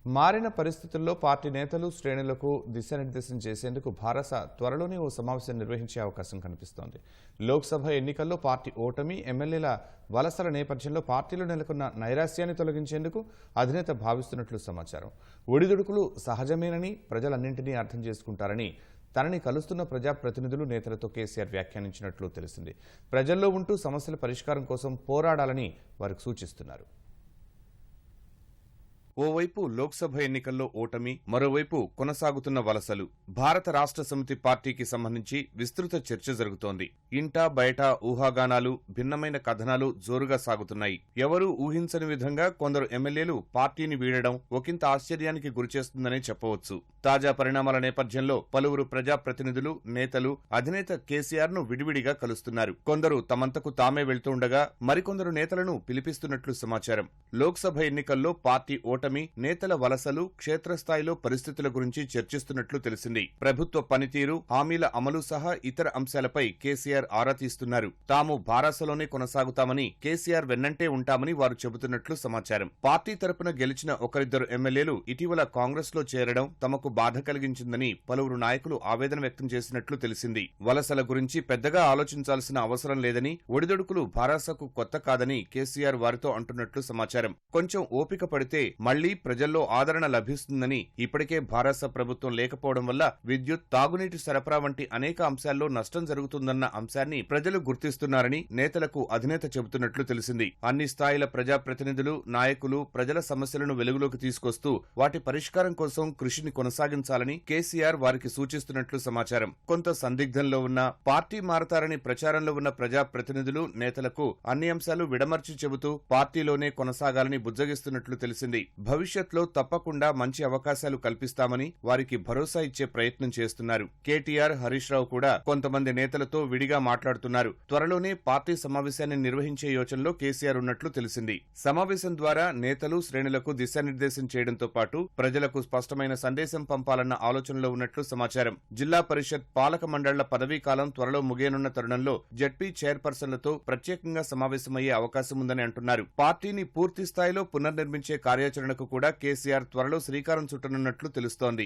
మారిన పరిస్థితుల్లో పార్టీ నేతలు శ్రేణులకు దిశానిర్దేశం చేసేందుకు భారస త్వరలోనే ఓ సమావేశం నిర్వహించే అవకాశం కనిపిస్తోంది. లోక్సభ ఎన్నికల్లో పార్టీ ఓటమి, ఎమ్మెల్యేల వలసల నేపథ్యంలో పార్టీలో నెలకొన్న నైరాశ్యాన్ని తొలగించేందుకు అధినేత భావిస్తున్నట్లు సమాచారం. ఒడిదుడుకులు సహజమేనని, ప్రజలన్నింటినీ అర్థం చేసుకుంటారని తనని కలుస్తున్న ప్రజాప్రతినిధులు, నేతలతో కేసీఆర్ వ్యాఖ్యానించినట్లు తెలిసింది. ప్రజల్లో ఉంటూ సమస్యల పరిష్కారం కోసం పోరాడాలని వారికి సూచిస్తున్నారు. ఓవైపు లోక్సభ ఎన్నికల్లో ఓటమి, మరోవైపు కొనసాగుతున్న వలసలు. భారత రాష్ట్ర సమితి పార్టీకి సంబంధించి విస్తృత చర్చ జరుగుతోంది. ఇంటా బయట ఊహాగానాలు, భిన్నమైన కథనాలు జోరుగా సాగుతున్నాయి. ఎవరూ ఊహించని విధంగా కొందరు ఎమ్మెల్యేలు పార్టీని వీడడం ఒకంత ఆశ్చర్యానికి గురిచేస్తుందనే చెప్పవచ్చు. తాజా పరిణామాల నేపథ్యంలో పలువురు ప్రజాప్రతినిధులు, నేతలు అధినేత కేసీఆర్ ను విడివిడిగా కలుస్తున్నారు. కొందరు తమంతకు తామే వెళ్తుండగా మరికొందరు నేతలను పిలిపిస్తున్నట్లు సమాచారం. లోక్సభ ఎన్నికల్లో పార్టీ ఓటమి, నేతల వలసలు, క్షేత్రస్థాయిలో పరిస్థితుల గురించి చర్చిస్తున్నట్లు తెలిసింది. ప్రభుత్వ పనితీరు, హామీల అమలు సహా ఇతర అంశాలపై కేసీఆర్ ఆరా తీస్తున్నారు. తాము భారాసలోనే కొనసాగుతామని, కేసీఆర్ వెన్నంటే ఉంటామని వారు చెబుతున్నట్లు సమాచారం. పార్టీ తరపున గెలిచిన ఒకరిద్దరు ఎమ్మెల్యేలు ఇటీవల కాంగ్రెస్ లో చేరడం తమకు బాధ కలిగించిందని పలువురు నాయకులు ఆవేదన వ్యక్తం చేసినట్లు తెలిసింది. వలసల గురించి పెద్దగా ఆలోచించాల్సిన అవసరం లేదని, ఒడిదొడుకులు భారాసకు కొత్త కాదని కేసీఆర్ వారితో అంటున్నట్లు సమాచారం. కొంచెం ఓపిక పడితే మళ్లీ ప్రజల్లో ఆదరణ లభిస్తుందని, ఇప్పటికే భారత ప్రభుత్వం లేకపోవడం వల్ల విద్యుత్, తాగునీటి సరఫరా వంటి అనేక అంశాల్లో నష్టం జరుగుతుందన్న అంశాన్ని ప్రజలు గుర్తిస్తున్నారని నేతలకు అధినేత చెబుతున్నట్లు తెలిసింది. అన్ని స్థాయిల ప్రజాప్రతినిధులు, నాయకులు ప్రజల సమస్యలను వెలుగులోకి తీసుకొస్తూ వాటి పరిష్కారం కోసం కృషిని కొనసాగించాలని కేసీఆర్ వారికి సూచిస్తున్నట్లు సమాచారం. కొంత సందిగ్ధంలో ఉన్న, పార్టీ మారతారని ప్రచారంలో ఉన్న ప్రజాప్రతినిధులు, నేతలకు అన్ని అంశాలు విడమర్చి చెబుతూ పార్టీలోనే కొనసాగాలని బుజ్జగిస్తున్నట్లు తెలిసింది. భవిష్యత్లో తప్పకుండా మంచి అవకాశాలు కల్పిస్తామని వారికి భరోసా ఇచ్చే ప్రయత్నం చేస్తున్నారు. కేటీఆర్, హరీష్ రావు కూడా కొంతమంది నేతలతో విడిగా మాట్లాడుతున్నారు. త్వరలోనే పార్టీ సమావేశాన్ని నిర్వహించే యోచనలో కేసీఆర్ ఉన్నట్లు తెలిసింది. సమావేశం ద్వారా నేతలు, శ్రేణులకు దిశానిర్దేశం చేయడంతో పాటు ప్రజలకు స్పష్టమైన సందేశం పంపాలన్న ఆలోచనలో ఉన్నట్లు సమాచారం. జిల్లా పరిషత్, పాలక మండళ్ల పదవీకాలం త్వరలో ముగియనున్న తరుణంలో జడ్పీ చైర్పర్సన్లతో ప్రత్యేకంగా సమావేశమయ్యే అవకాశం ఉందని అంటున్నారు. పార్టీని పూర్తి స్థాయిలో పునర్నిర్మించే కార్యాచరణకు కూడా కేసీఆర్ త్వరలో శ్రీకారం చుట్టనున్నట్లు తెలుస్తోంది.